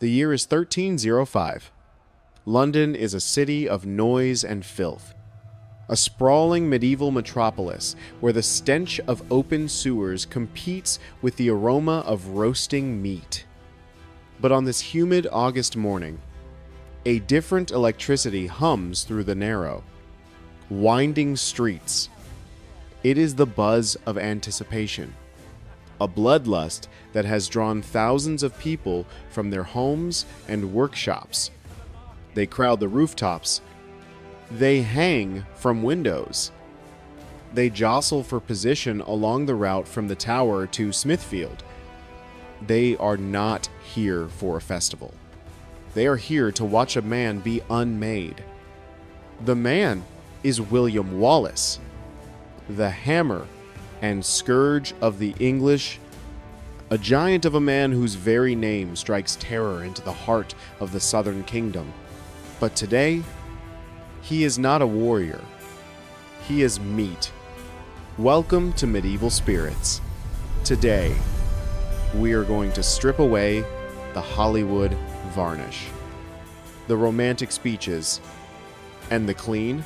The year is 1305. London is a city of noise and filth. A sprawling medieval metropolis where the stench of open sewers competes with the aroma of roasting meat. But on this humid August morning, a different electricity hums through the narrow, winding streets. It is the buzz of anticipation, a bloodlust that has drawn thousands of people from their homes and workshops. They crowd the rooftops. They hang from windows. They jostle for position along the route from the tower to Smithfield. They are not here for a festival. They are here to watch a man be unmade. The man is William Wallace, the hammer and scourge of the English, a giant of a man whose very name strikes terror into the heart of the southern kingdom. But today, he is not a warrior. He is meat. Welcome to Medieval Spirits. Today, we are going to strip away the Hollywood varnish, the romantic speeches, and the clean,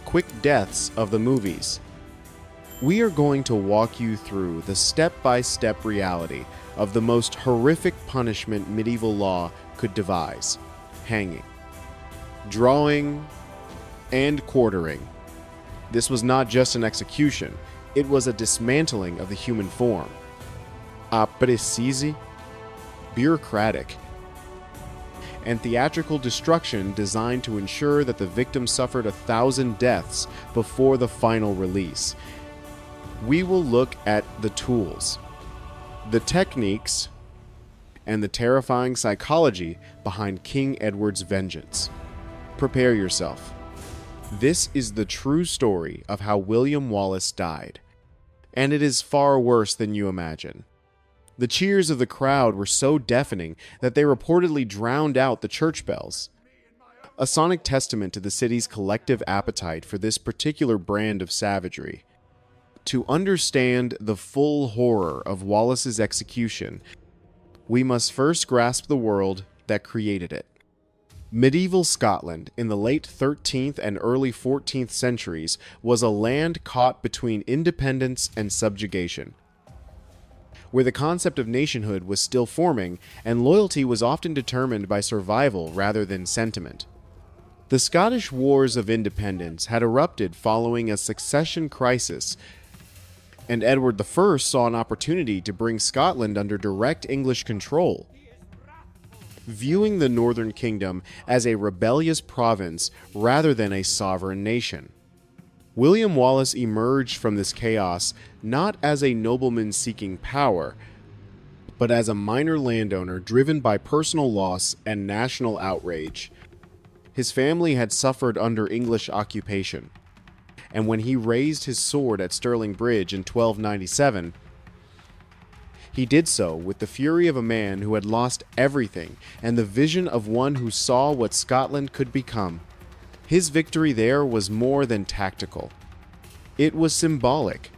quick deaths of the movies. We are going to walk you through the step-by-step reality of the most horrific punishment medieval law could devise: hanging, drawing, and quartering. This was not just an execution, it was a dismantling of the human form. Precisi, bureaucratic, and theatrical destruction designed to ensure that the victim suffered 1,000 deaths before the final release. We will look at the tools, the techniques, and the terrifying psychology behind King Edward's vengeance. Prepare yourself. This is the true story of how William Wallace died, and it is far worse than you imagine. The cheers of the crowd were so deafening that they reportedly drowned out the church bells, a sonic testament to the city's collective appetite for this particular brand of savagery. To understand the full horror of Wallace's execution, we must first grasp the world that created it. Medieval Scotland in the late 13th and early 14th centuries was a land caught between independence and subjugation, where the concept of nationhood was still forming and loyalty was often determined by survival rather than sentiment. The Scottish Wars of Independence had erupted following a succession crisis, and Edward I saw an opportunity to bring Scotland under direct English control. Viewing the Northern Kingdom as a rebellious province rather than a sovereign nation, William Wallace emerged from this chaos not as a nobleman seeking power, but as a minor landowner driven by personal loss and national outrage. His family had suffered under English occupation, and when he raised his sword at Stirling Bridge in 1297, he did so with the fury of a man who had lost everything and the vision of one who saw what Scotland could become. His victory there was more than tactical. It was symbolic,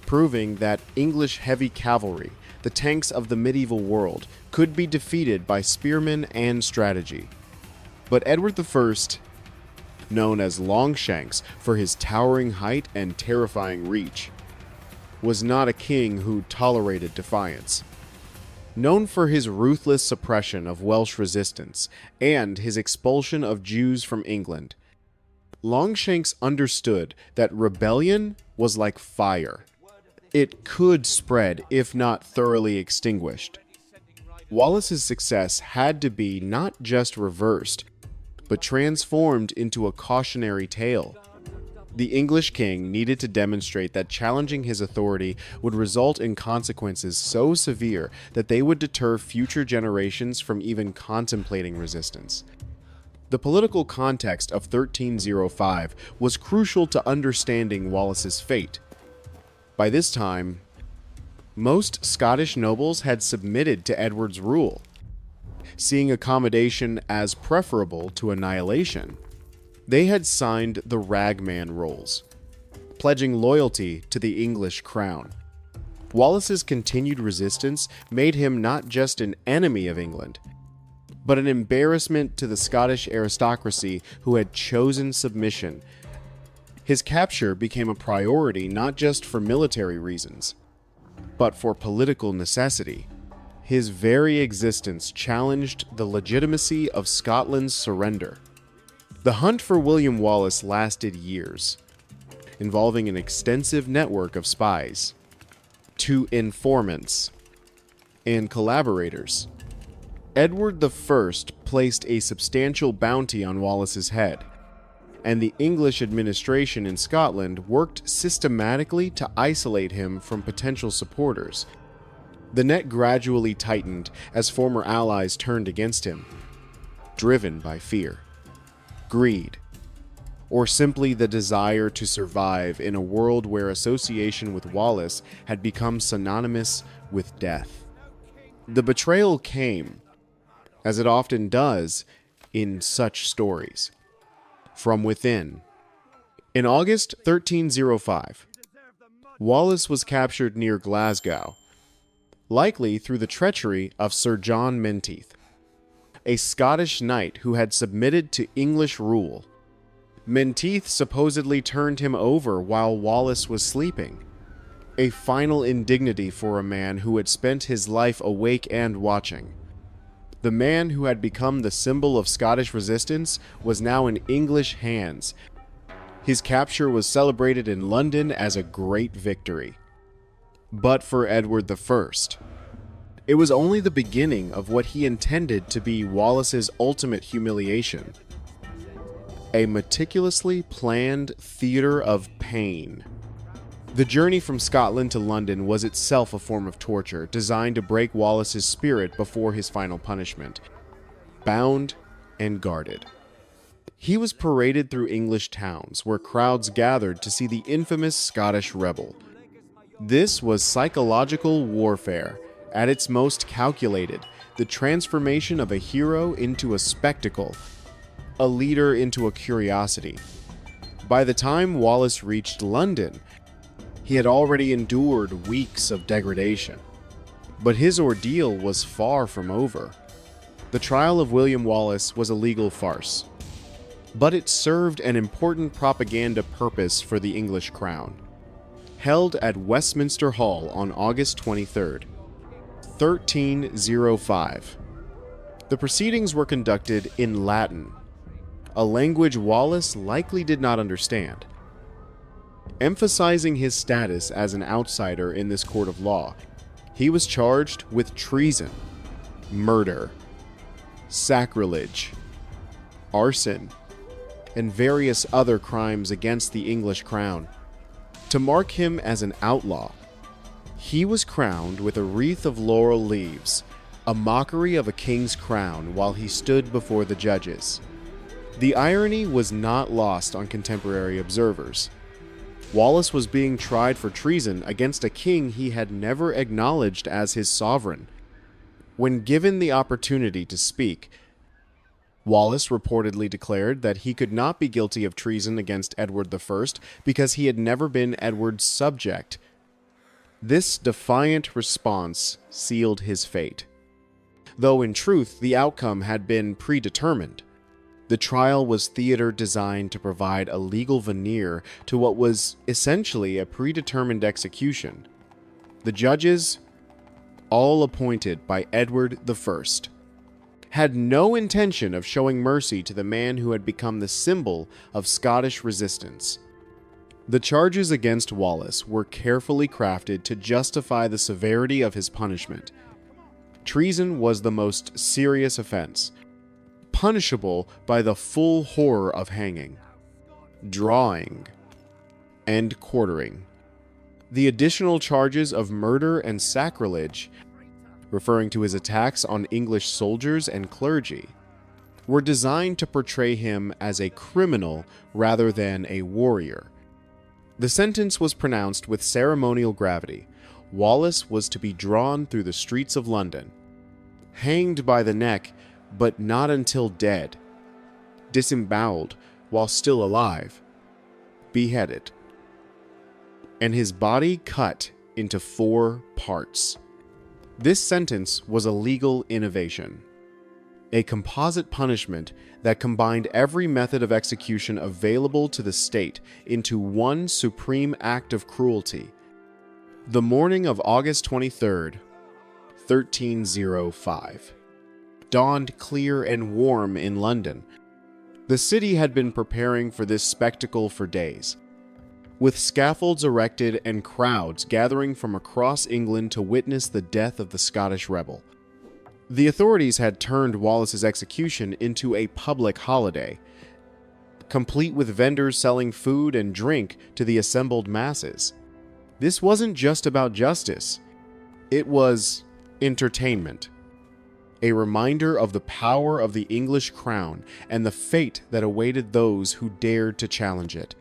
proving that English heavy cavalry, the tanks of the medieval world, could be defeated by spearmen and strategy. But Edward I, known as Longshanks for his towering height and terrifying reach, was not a king who tolerated defiance. Known for his ruthless suppression of Welsh resistance and his expulsion of Jews from England, Longshanks understood that rebellion was like fire. It could spread if not thoroughly extinguished. Wallace's success had to be not just reversed, but transformed into a cautionary tale. The English king needed to demonstrate that challenging his authority would result in consequences so severe that they would deter future generations from even contemplating resistance. The political context of 1305 was crucial to understanding Wallace's fate. By this time, most Scottish nobles had submitted to Edward's rule, seeing accommodation as preferable to annihilation. They had signed the ragman rolls, pledging loyalty to the English crown. Wallace's continued resistance made him not just an enemy of England, but an embarrassment to the Scottish aristocracy who had chosen submission. His capture became a priority not just for military reasons, but for political necessity. His very existence challenged the legitimacy of Scotland's surrender. The hunt for William Wallace lasted years, involving an extensive network of spies, to informants, and collaborators. Edward I placed a substantial bounty on Wallace's head, and the English administration in Scotland worked systematically to isolate him from potential supporters. The net gradually tightened as former allies turned against him, driven by fear, greed, or simply the desire to survive in a world where association with Wallace had become synonymous with death. The betrayal came, as it often does in such stories, from within. In August 1305, Wallace was captured near Glasgow, likely through the treachery of Sir John Menteith, a Scottish knight who had submitted to English rule. Menteith supposedly turned him over while Wallace was sleeping, a final indignity for a man who had spent his life awake and watching. The man who had become the symbol of Scottish resistance was now in English hands. His capture was celebrated in London as a great victory. But for Edward I, it was only the beginning of what he intended to be Wallace's ultimate humiliation. A meticulously planned theater of pain. The journey from Scotland to London was itself a form of torture designed to break Wallace's spirit before his final punishment. Bound and guarded, he was paraded through English towns where crowds gathered to see the infamous Scottish rebel. This was psychological warfare at its most calculated, the transformation of a hero into a spectacle, a leader into a curiosity. By the time Wallace reached London, he had already endured weeks of degradation. But his ordeal was far from over. The trial of William Wallace was a legal farce, but it served an important propaganda purpose for the English crown. Held at Westminster Hall on August 23, 1305. The proceedings were conducted in Latin, a language Wallace likely did not understand. Emphasizing his status as an outsider in this court of law, he was charged with treason, murder, sacrilege, arson, and various other crimes against the English crown. To mark him as an outlaw, he was crowned with a wreath of laurel leaves, a mockery of a king's crown, while he stood before the judges. The irony was not lost on contemporary observers. Wallace was being tried for treason against a king he had never acknowledged as his sovereign. When given the opportunity to speak, Wallace reportedly declared that he could not be guilty of treason against Edward I because he had never been Edward's subject. This defiant response sealed his fate. Though in truth, the outcome had been predetermined. The trial was theater designed to provide a legal veneer to what was essentially a predetermined execution. The judges, all appointed by Edward I, had no intention of showing mercy to the man who had become the symbol of Scottish resistance. The charges against Wallace were carefully crafted to justify the severity of his punishment. Treason was the most serious offense, punishable by the full horror of hanging, drawing, and quartering. The additional charges of murder and sacrilege, referring to his attacks on English soldiers and clergy, were designed to portray him as a criminal rather than a warrior. The sentence was pronounced with ceremonial gravity. Wallace was to be drawn through the streets of London, hanged by the neck, but not until dead, disemboweled while still alive, beheaded, and his body cut into 4 parts. This sentence was a legal innovation. a composite punishment that combined every method of execution available to the state into one supreme act of cruelty. The morning of August 23rd, 1305, dawned clear and warm in London. The city had been preparing for this spectacle for days, with scaffolds erected and crowds gathering from across England to witness the death of the Scottish rebel. The authorities had turned Wallace's execution into a public holiday, complete with vendors selling food and drink to the assembled masses. This wasn't just about justice. It was entertainment. A reminder of the power of the English crown and the fate that awaited those who dared to challenge it.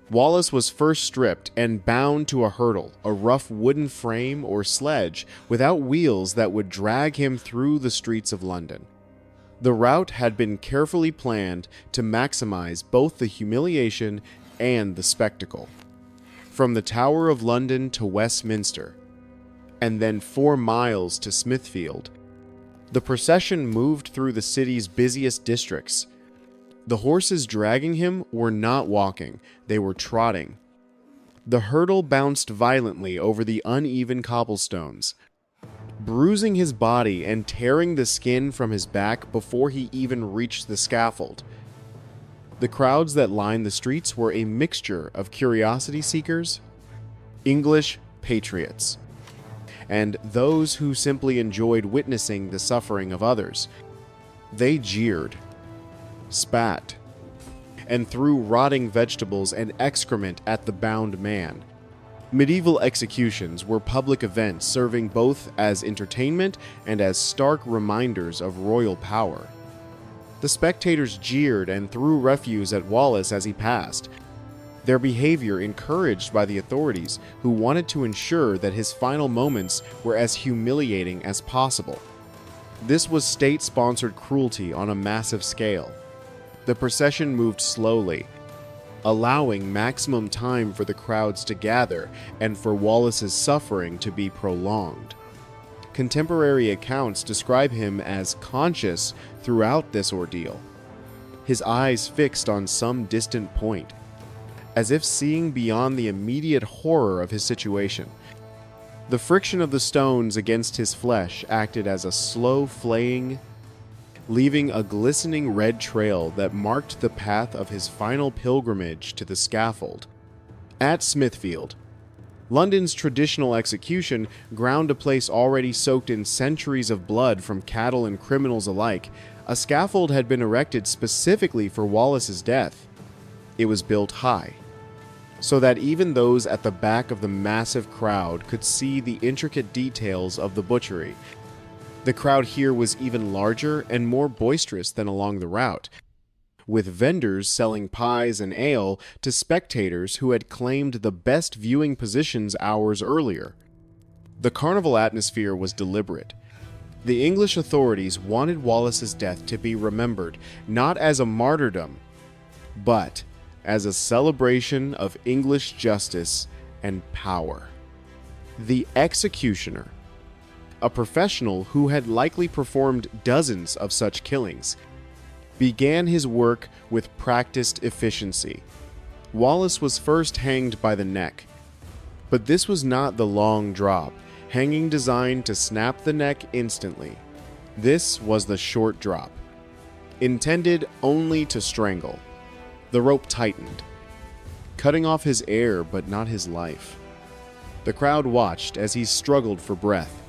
Wallace was first stripped and bound to a hurdle, a rough wooden frame or sledge without wheels that would drag him through the streets of London. The route had been carefully planned to maximize both the humiliation and the spectacle. From the Tower of London to Westminster, and then 4 miles to Smithfield, the procession moved through the city's busiest districts. The horses dragging him were not walking, they were trotting. The hurdle bounced violently over the uneven cobblestones, bruising his body and tearing the skin from his back before he even reached the scaffold. The crowds that lined the streets were a mixture of curiosity seekers, English patriots, and those who simply enjoyed witnessing the suffering of others. They jeered, spat, and threw rotting vegetables and excrement at the bound man. Medieval executions were public events serving both as entertainment and as stark reminders of royal power. The spectators jeered and threw refuse at Wallace as he passed, their behavior encouraged by the authorities, who wanted to ensure that his final moments were as humiliating as possible. This was state-sponsored cruelty on a massive scale. The procession moved slowly, allowing maximum time for the crowds to gather and for Wallace's suffering to be prolonged. Contemporary accounts describe him as conscious throughout this ordeal, his eyes fixed on some distant point, as if seeing beyond the immediate horror of his situation. The friction of the stones against his flesh acted as a slow flaying, leaving a glistening red trail that marked the path of his final pilgrimage to the scaffold. At Smithfield, London's traditional execution ground a place already soaked in centuries of blood from cattle and criminals alike. A scaffold had been erected specifically for Wallace's death. It was built high, so that even those at the back of the massive crowd could see the intricate details of the butchery. The crowd here was even larger and more boisterous than along the route, with vendors selling pies and ale to spectators who had claimed the best viewing positions hours earlier. The carnival atmosphere was deliberate. The English authorities wanted Wallace's death to be remembered not as a martyrdom, but as a celebration of English justice and power. The executioner, a professional who had likely performed dozens of such killings, began his work with practiced efficiency. Wallace was first hanged by the neck, but this was not the long drop, hanging designed to snap the neck instantly. This was the short drop, intended only to strangle. The rope tightened, cutting off his air but not his life. The crowd watched as he struggled for breath,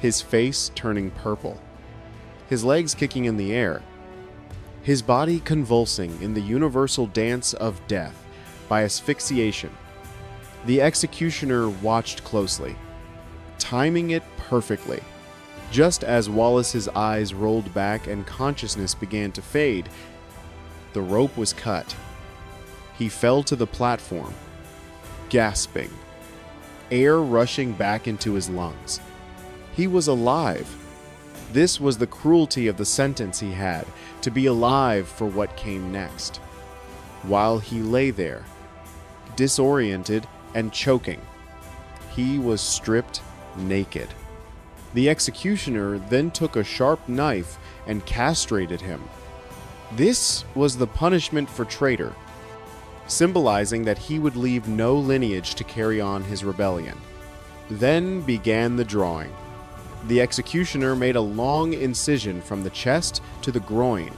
his face turning purple, his legs kicking in the air, his body convulsing in the universal dance of death by asphyxiation. The executioner watched closely, timing it perfectly. Just as Wallace's eyes rolled back and consciousness began to fade, the rope was cut. He fell to the platform, gasping, air rushing back into his lungs. He was alive. This was the cruelty of the sentence he had, to be alive for what came next. While he lay there, disoriented and choking, he was stripped naked. The executioner then took a sharp knife and castrated him. This was the punishment for traitor, symbolizing that he would leave no lineage to carry on his rebellion. Then began the drawing. The executioner made a long incision from the chest to the groin.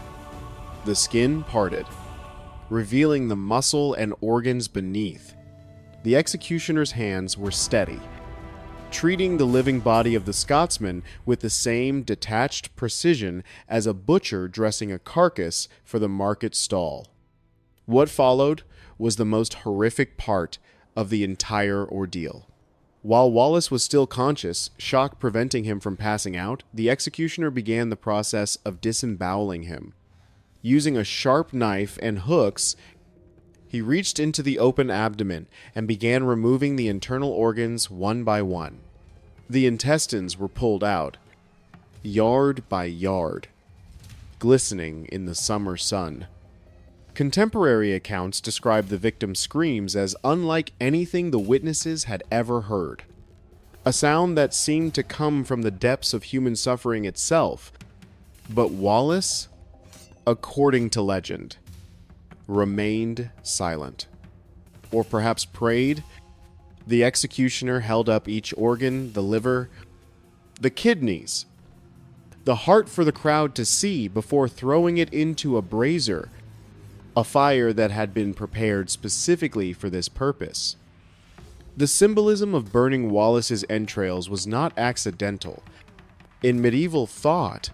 The skin parted, revealing the muscle and organs beneath. The executioner's hands were steady, treating the living body of the Scotsman with the same detached precision as a butcher dressing a carcass for the market stall. What followed was the most horrific part of the entire ordeal. While Wallace was still conscious, shock preventing him from passing out, the executioner began the process of disemboweling him. Using a sharp knife and hooks, he reached into the open abdomen and began removing the internal organs one by one. The intestines were pulled out, yard by yard, glistening in the summer sun. Contemporary accounts describe the victim's screams as unlike anything the witnesses had ever heard. A sound that seemed to come from the depths of human suffering itself. But Wallace, according to legend, remained silent. Or perhaps prayed. The executioner held up each organ, the liver, the kidneys, the heart for the crowd to see before throwing it into a brazier, a fire that had been prepared specifically for this purpose. The symbolism of burning Wallace's entrails was not accidental. In medieval thought,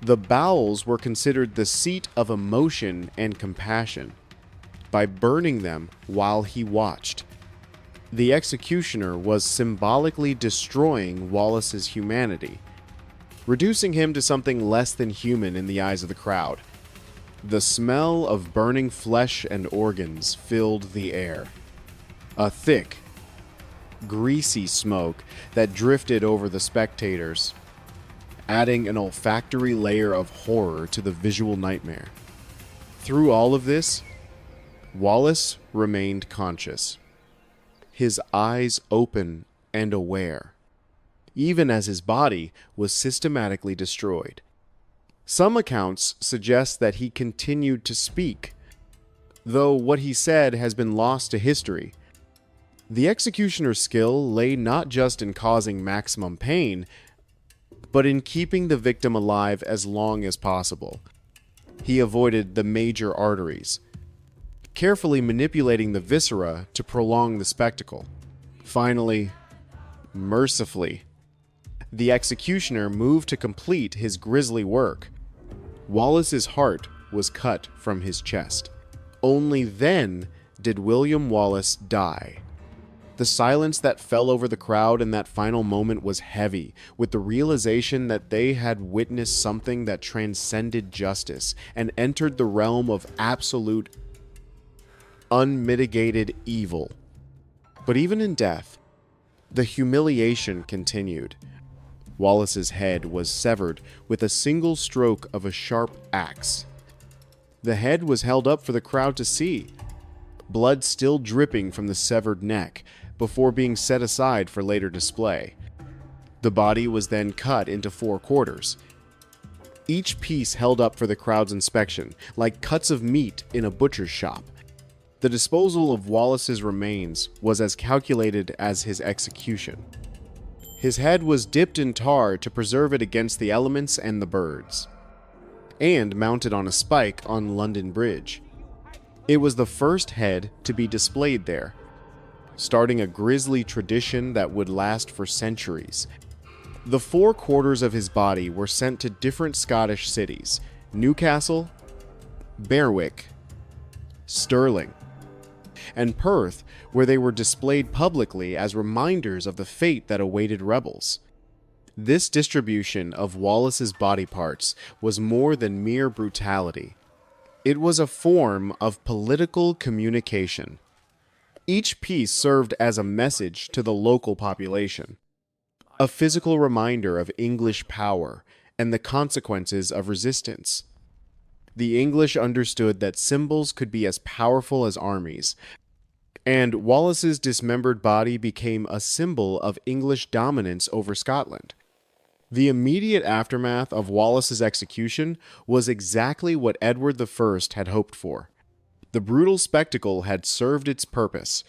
the bowels were considered the seat of emotion and compassion. By burning them while he watched, the executioner was symbolically destroying Wallace's humanity, reducing him to something less than human in the eyes of the crowd. The smell of burning flesh and organs filled the air. A thick, greasy smoke that drifted over the spectators, adding an olfactory layer of horror to the visual nightmare. Through all of this, Wallace remained conscious, his eyes open and aware, even as his body was systematically destroyed. Some accounts suggest that he continued to speak, though what he said has been lost to history. The executioner's skill lay not just in causing maximum pain, but in keeping the victim alive as long as possible. He avoided the major arteries, carefully manipulating the viscera to prolong the spectacle. Finally, mercifully, the executioner moved to complete his grisly work. Wallace's heart was cut from his chest. Only then did William Wallace die. The silence that fell over the crowd in that final moment was heavy, with the realization that they had witnessed something that transcended justice and entered the realm of absolute, unmitigated evil. But even in death, the humiliation continued. Wallace's head was severed with a single stroke of a sharp axe. The head was held up for the crowd to see, blood still dripping from the severed neck, before being set aside for later display. The body was then cut into 4 quarters, each piece held up for the crowd's inspection, like cuts of meat in a butcher's shop. The disposal of Wallace's remains was as calculated as his execution. His head was dipped in tar to preserve it against the elements and the birds, and mounted on a spike on London Bridge. It was the first head to be displayed there, starting a grisly tradition that would last for centuries. The 4 quarters of his body were sent to different Scottish cities: Newcastle, Berwick, Stirling, and Perth, where they were displayed publicly as reminders of the fate that awaited rebels. This distribution of Wallace's body parts was more than mere brutality. It was a form of political communication. Each piece served as a message to the local population, a physical reminder of English power and the consequences of resistance. The English understood that symbols could be as powerful as armies, and Wallace's dismembered body became a symbol of English dominance over Scotland. The immediate aftermath of Wallace's execution was exactly what Edward I had hoped for. The brutal spectacle had served its purpose.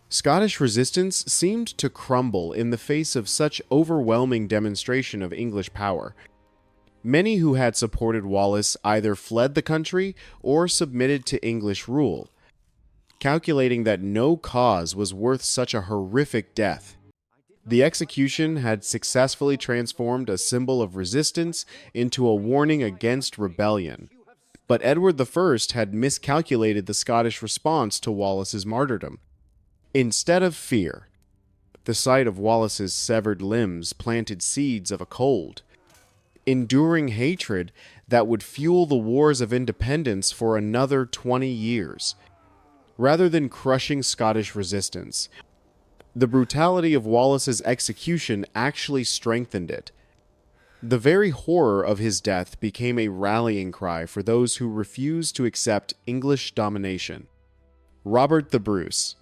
Scottish resistance seemed to crumble in the face of such overwhelming demonstration of English power. Many who had supported Wallace either fled the country or submitted to English rule, calculating that no cause was worth such a horrific death. The execution had successfully transformed a symbol of resistance into a warning against rebellion. But Edward I had miscalculated the Scottish response to Wallace's martyrdom. Instead of fear, the sight of Wallace's severed limbs planted seeds of a cold, enduring hatred that would fuel the wars of independence for another 20 years. Rather than crushing Scottish resistance, the brutality of Wallace's execution actually strengthened it. The very horror of his death became a rallying cry for those who refused to accept English domination. Robert the Bruce,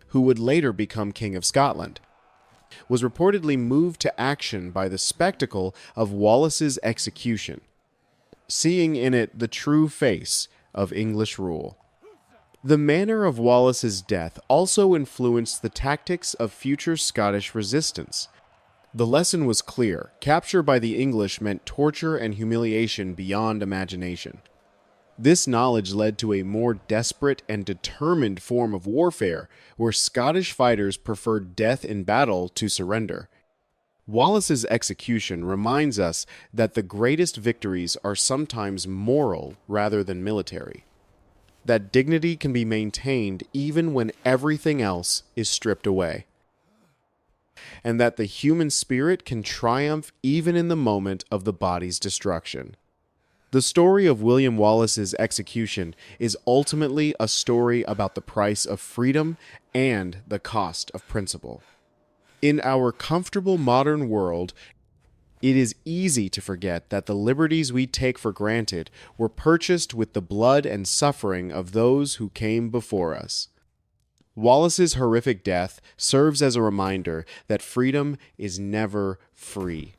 who would later become King of Scotland, was reportedly moved to action by the spectacle of Wallace's execution, seeing in it the true face of English rule. The manner of Wallace's death also influenced the tactics of future Scottish resistance. The lesson was clear. Capture by the English meant torture and humiliation beyond imagination. This knowledge led to a more desperate and determined form of warfare, where Scottish fighters preferred death in battle to surrender. Wallace's execution reminds us that the greatest victories are sometimes moral rather than military. That dignity can be maintained even when everything else is stripped away. And that the human spirit can triumph even in the moment of the body's destruction. The story of William Wallace's execution is ultimately a story about the price of freedom and the cost of principle. In our comfortable modern world, it is easy to forget that the liberties we take for granted were purchased with the blood and suffering of those who came before us. Wallace's horrific death serves as a reminder that freedom is never free,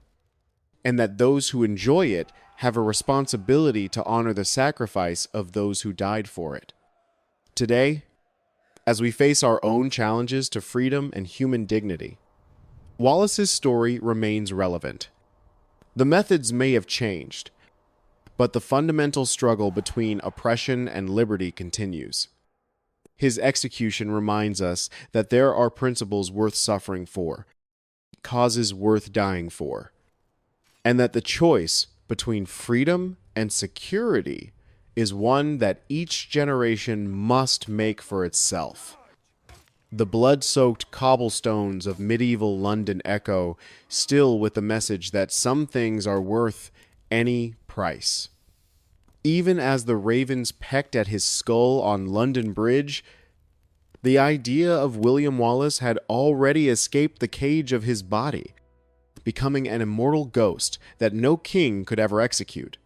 and that those who enjoy it have a responsibility to honor the sacrifice of those who died for it. Today, as we face our own challenges to freedom and human dignity, Wallace's story remains relevant. The methods may have changed, but the fundamental struggle between oppression and liberty continues. His execution reminds us that there are principles worth suffering for, causes worth dying for, and that the choice between freedom and security is one that each generation must make for itself. The blood-soaked cobblestones of medieval London echo still with the message that some things are worth any price. Even as the ravens pecked at his skull on London Bridge, the idea of William Wallace had already escaped the cage of his body, becoming an immortal ghost that no king could ever execute.